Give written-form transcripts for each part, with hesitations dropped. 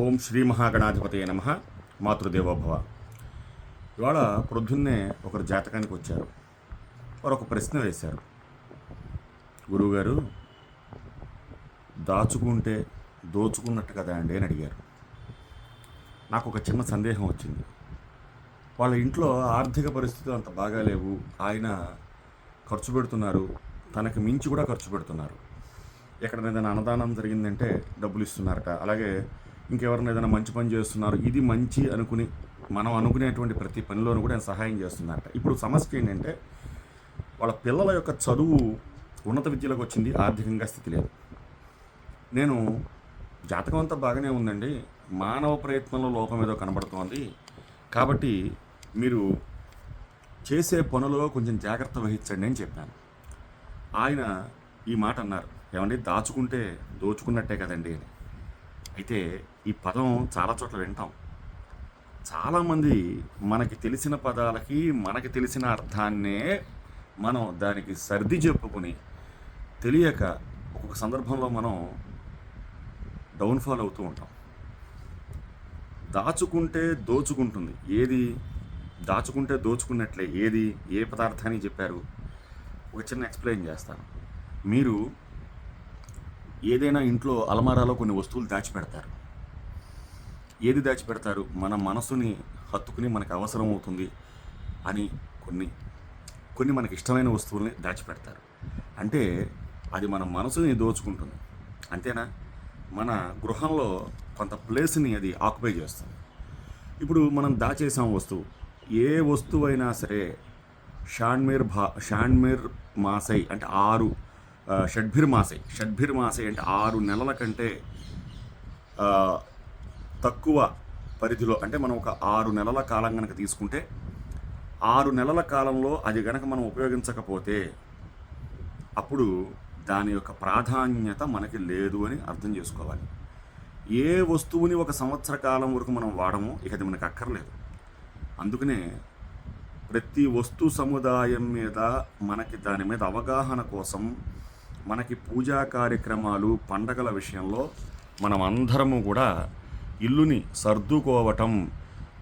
ఓం శ్రీ మహాగణాధిపతయ నమః. మాతృదేవోభవ. ఇవాళ ప్రొద్దున్నే ఒకరు జాతకానికి వచ్చారు. వారు ఒక ప్రశ్న వేశారు. గురువుగారు, దాచుకుంటే దోచుకున్నట్టు కదా అండి అని అడిగారు. నాకు ఒక చిన్న సందేహం వచ్చింది. వాళ్ళ ఇంట్లో ఆర్థిక పరిస్థితులు అంత బాగాలేవు. ఆయన ఖర్చు పెడుతున్నారు, తనకి మించి కూడా ఖర్చు పెడుతున్నారు. ఎక్కడైనా ఏదైనా అన్నదానం జరిగిందంటే డబ్బులు ఇస్తున్నారట. అలాగే ఇంకెవరైనా ఏదైనా మంచి పని చేస్తున్నారు, ఇది మంచి అనుకుని మనం అనుకునేటువంటి ప్రతి పనిలోనూ కూడా ఆయన సహాయం చేస్తున్నారట. ఇప్పుడు సమస్య ఏంటంటే వాళ్ళ పిల్లల యొక్క చదువు ఉన్నత విద్యలోకి వచ్చింది, ఆర్థికంగా స్థితి లేదు. నేను జాతకం అంతా బాగానే ఉందండి, మానవ ప్రయత్నంలో లోపం ఏదో కనబడుతోంది, కాబట్టి మీరు చేసే పనులలో కొంచెం జాగ్రత్త వహించండి అని చెప్పాను. ఆయన ఈ మాట అన్నారు, ఏమండి దాచుకుంటే దోచుకున్నట్టే కదండి అని. అయితే ఈ పదం చాలా చోట్ల వింటాం. చాలామంది మనకి తెలిసిన పదాలకి మనకి తెలిసిన అర్థాన్నే మనం దానికి సర్ది చెప్పుకుని తెలియక ఒక్కొక్క సందర్భంలో మనం డౌన్ఫాల్ అవుతూ ఉంటాం. దాచుకుంటే దోచుకుంటుంది, ఏది దాచుకుంటే దోచుకున్నట్లే, ఏది ఏ పదార్థాన్ని చెప్పారు. ఒక చిన్న ఎక్స్ప్లెయిన్ చేస్తాను. మీరు ఏదైనా ఇంట్లో అలమారాలో కొన్ని వస్తువులు దాచిపెడతారు. ఏది దాచిపెడతారు? మన మనసుని హత్తుకుని మనకు అవసరం అవుతుంది అని కొన్ని మనకి ఇష్టమైన వస్తువుల్ని దాచిపెడతారు. అంటే అది మన మనసుని దోచుకుంటుంది, అంతేనా? మన గృహంలో కొంత ప్లేస్ని అది ఆక్యుపై చేస్తుంది. ఇప్పుడు మనం దాచేసాం వస్తువు, ఏ వస్తువు అయినా సరే షాణ్మీర్ మాసై అంటే 6 షడ్భిర్మాసై అంటే 6 నెలల కంటే తక్కువ పరిధిలో, అంటే మనం ఒక 6 నెలల కాలం కనుక తీసుకుంటే 6 నెలల కాలంలో అది కనుక మనం ఉపయోగించకపోతే అప్పుడు దాని యొక్క ప్రాధాన్యత మనకి లేదు అని అర్థం చేసుకోవాలి. ఏ వస్తువుని 1 సంవత్సర కాలం వరకు మనం వాడము, ఇక అది మనకు అక్కర్లేదు. అందుకనే ప్రతి వస్తు సముదాయం మీద మనకి దాని మీద అవగాహన కోసం మనకి పూజా కార్యక్రమాలు, పండగల విషయంలో మనం అందరము కూడా ఇల్లుని సర్దుకోవటం,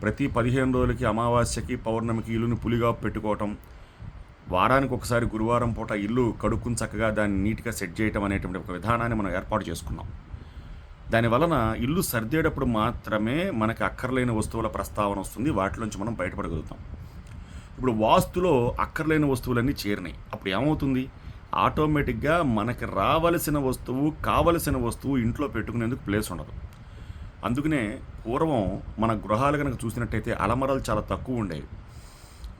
ప్రతి 15 రోజులకి, అమావాస్యకి, పౌర్ణమికి ఇల్లుని పులిగా పెట్టుకోవటం, వారానికి ఒకసారి గురువారం పూట ఇల్లు కడుక్కుని చక్కగా దాన్ని నీట్గా సెట్ చేయటం అనేటువంటి ఒక విధానాన్ని మనం ఏర్పాటు చేసుకున్నాం. దానివలన ఇల్లు సర్దేటప్పుడు మాత్రమే మనకి అక్కర్లేని వస్తువుల ప్రస్తావన వస్తుంది, వాటిలోంచి మనం బయటపడగలుగుతాం. ఇప్పుడు వాస్తులో అక్కర్లేని వస్తువులన్నీ చేరినాయి, అప్పుడు ఏమవుతుంది? ఆటోమేటిక్గా మనకి రావలసిన వస్తువు, కావలసిన వస్తువు ఇంట్లో పెట్టుకునేందుకు ప్లేస్ ఉండదు. అందుకనే పూర్వం మన గృహాలు కనుక చూసినట్టయితే అలమరలు చాలా తక్కువ ఉండేవి.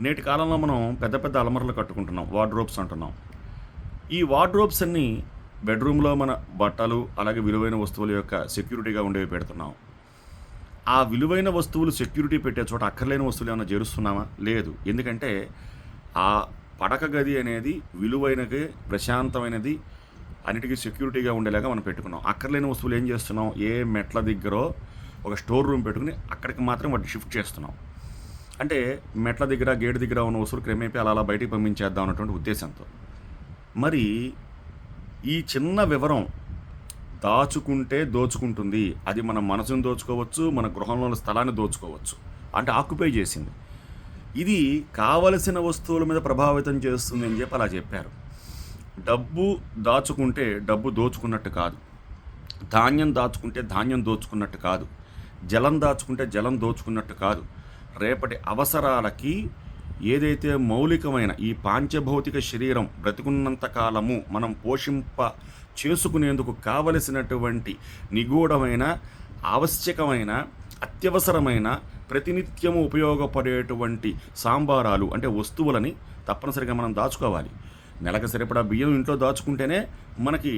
నేటి కాలంలో మనం పెద్ద పెద్ద అలమరలు కట్టుకుంటున్నాం, వార్డ్రోబ్స్ అంటున్నాం. ఈ వార్డ్రోబ్స్ అన్నీ బెడ్రూమ్లో మన బట్టలు, అలాగే విలువైన వస్తువుల యొక్క సెక్యూరిటీగా ఉండేవి పెడుతున్నాం. ఆ విలువైన వస్తువులు సెక్యూరిటీ పెట్టే చోట అక్కర్లేని వస్తువులు ఏమైనా చేరుస్తున్నామా? లేదు. ఎందుకంటే ఆ పడక గది అనేది విలువైనది, ప్రశాంతమైనది, అన్నిటికీ సెక్యూరిటీగా ఉండేలాగా మనం పెట్టుకున్నాం. అక్కర్లేని వస్తువులు ఏం చేస్తున్నాం? ఏ మెట్ల దగ్గర ఒక స్టోర్ రూమ్ పెట్టుకుని అక్కడికి మాత్రం వాటిని షిఫ్ట్ చేస్తున్నాం. అంటే మెట్ల దగ్గర, గేట్ దగ్గర ఉన్న వస్తువులు క్రమేపీ అలా బయటికి పంపించేద్దాం అన్నటువంటి ఉద్దేశంతో. మరి ఈ చిన్న వివరం దాచుకుంటే దోచుకుంటుంది, అది మన మనసును దోచుకోవచ్చు, మన గృహంలోని స్థలాన్ని దోచుకోవచ్చు, అంటే ఆక్యుపై చేసింది. ఇది కావలసిన వస్తువుల మీద ప్రభావితం చేస్తుంది అని చెప్పి అలా చెప్పారు. డబ్బు దాచుకుంటే డబ్బు దోచుకున్నట్టు కాదు, ధాన్యం దాచుకుంటే ధాన్యం దోచుకున్నట్టు కాదు, జలం దాచుకుంటే జలం దోచుకున్నట్టు కాదు. రేపటి అవసరాలకి ఏదైతే మౌలికమైన ఈ పాంచభౌతిక శరీరం బ్రతికున్నంత కాలము మనం పోషింప చేసుకునేందుకు కావలసినటువంటి నిగూఢమైన, ఆవశ్యకమైన, అత్యవసరమైన, ప్రతినిత్యము ఉపయోగపడేటువంటి సాంబారాలు అంటే వస్తువులని తప్పనిసరిగా మనం దాచుకోవాలి. నెలకు సరిపడా బియ్యం ఇంట్లో దాచుకుంటేనే మనకి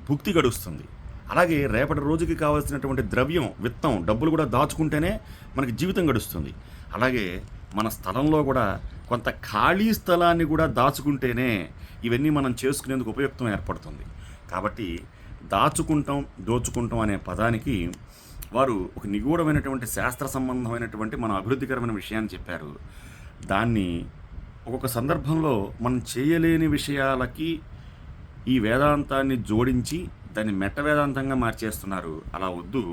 భుక్తి గడుస్తుంది. అలాగే రేపటి రోజుకి కావాల్సినటువంటి ద్రవ్యం, విత్తం, డబ్బులు కూడా దాచుకుంటేనే మనకి జీవితం గడుస్తుంది. అలాగే మన స్థలంలో కూడా కొంత ఖాళీ స్థలాన్ని కూడా దాచుకుంటేనే ఇవన్నీ మనం చేసుకునేందుకు ఉపయుక్తం ఏర్పడుతుంది. కాబట్టి దాచుకుంటాం, దోచుకుంటాం అనే పదానికి వారు ఒక నిగూఢమైనటువంటి శాస్త్ర సంబంధమైనటువంటి మన అభివృద్ధికరమైన విషయాన్ని చెప్పారు. దాన్ని ఒక్కొక్క సందర్భంలో మనం చేయలేని విషయాలకి ఈ వేదాంతాన్ని జోడించి దాన్ని మెట్ట వేదాంతంగా మార్చేస్తున్నారు. అలా వద్దు.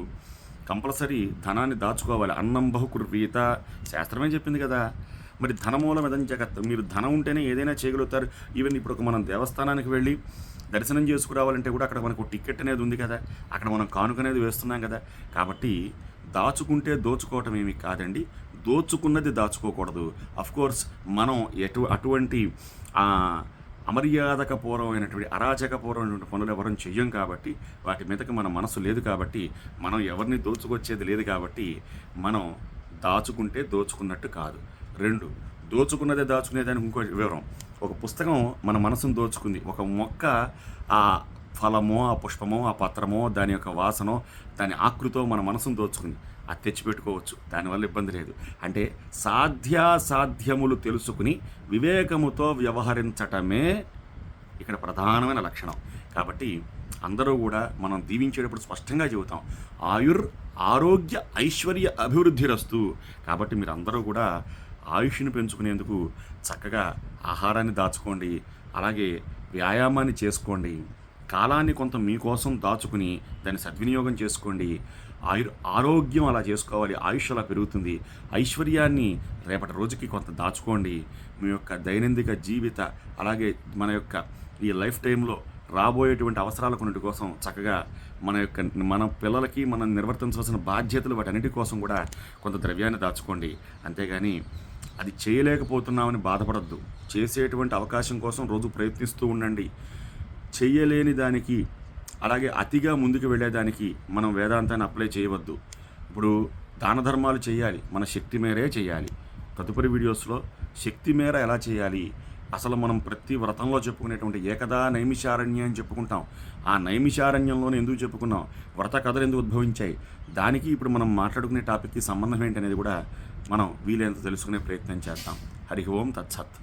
కంపల్సరీ ధనాన్ని దాచుకోవాలి. అన్నం బహుకుర్వీత శాస్త్రమే చెప్పింది కదా. మరి ధనమూలం ఏదైనా జగత్, మీరు ధనం ఉంటేనే ఏదైనా చేయగలుగుతారు. ఈవెన్ ఇప్పుడు మనం దేవస్థానానికి వెళ్ళి దర్శనం చేసుకురావాలంటే కూడా అక్కడ మనకు టికెట్ అనేది ఉంది కదా, అక్కడ మనం కానుక అనేది వేస్తున్నాం కదా. కాబట్టి దాచుకుంటే దోచుకోవటం ఏమి కాదండి, దోచుకున్నది దాచుకోకూడదు. అఫ్కోర్స్ మనం అటువంటి అమర్యాదకపూర్వమైనటువంటి అరాచకపూర్వమైనటువంటి పనులు ఎవరం చెయ్యం కాబట్టి, వాటి మీదకి మన మనసు లేదు కాబట్టి, మనం ఎవరిని దోచుకొచ్చేది లేదు కాబట్టి, మనం దాచుకుంటే దోచుకున్నట్టు కాదు. 2, దోచుకున్నదే దాచుకునేదానికి ఇంకో వివరం. ఒక పుస్తకం మన మనసును దోచుకుంది. ఒక మొక్క ఆ ఫలమో, ఆ పుష్పమో, ఆ పత్రమో, దాని యొక్క వాసనో, దాని ఆకృతో మన మనసును దోచుకుంది. అది తెచ్చిపెట్టుకోవచ్చు, దానివల్ల ఇబ్బంది లేదు. అంటే సాధ్యాసాధ్యములు తెలుసుకుని వివేకముతో వ్యవహరించటమే ఇక్కడ ప్రధానమైన లక్షణం. కాబట్టి అందరూ కూడా మనం దీవించేటప్పుడు స్పష్టంగా చెబుతాం, ఆరోగ్య ఐశ్వర్య అభివృద్ధిరస్తు. కాబట్టి మీరు అందరూ కూడా ఆయుష్ను పెంచుకునేందుకు చక్కగా ఆహారాన్ని దాచుకోండి, అలాగే వ్యాయామాన్ని చేసుకోండి, కాలాన్ని కొంత మీకోసం దాచుకుని దాన్ని సద్వినియోగం చేసుకోండి. ఆరోగ్యం అలా చేసుకోవాలి, ఆయుష్ అలా పెరుగుతుంది. ఐశ్వర్యాన్ని రేపటి రోజుకి కొంత దాచుకోండి. మీ యొక్క దైనందిక జీవిత, అలాగే మన యొక్క ఈ లైఫ్ టైంలో రాబోయేటువంటి అవసరాల కొన్నిటి కోసం చక్కగా మన పిల్లలకి మనం నిర్వర్తించవలసిన బాధ్యతలు వాటన్నిటి కోసం కూడా కొంత ద్రవ్యాన్ని దాచుకోండి. అంతేగాని అది చేయలేకపోతున్నామని బాధపడద్దు. చేసేటువంటి అవకాశం కోసం రోజు ప్రయత్నిస్తూ ఉండండి. చెయ్యలేని దానికి, అలాగే అతిగా ముందుకు వెళ్ళేదానికి మనం వేదాంతాన్ని అప్లై చేయవద్దు. ఇప్పుడు దాన ధర్మాలు చేయాలి, మన శక్తి మేరే చేయాలి. తదుపరి వీడియోస్లో శక్తి మేర ఎలా చేయాలి, అసలు మనం ప్రతి వ్రతంలో చెప్పుకునేటువంటి ఏకదా నైమిషారణ్యం అని చెప్పుకుంటాం. ఆ నైమిషారణ్యంలోనే ఎందుకు చెప్పుకున్నాం, వ్రత కథలు ఎందుకు ఉద్భవించాయి, దానికి ఇప్పుడు మనం మాట్లాడుకునే టాపిక్కి సంబంధం ఏంటనేది కూడా మనం వీలైనంత తెలుసుకునే ప్రయత్నం చేద్దాం. హరి ఓం తత్సత్.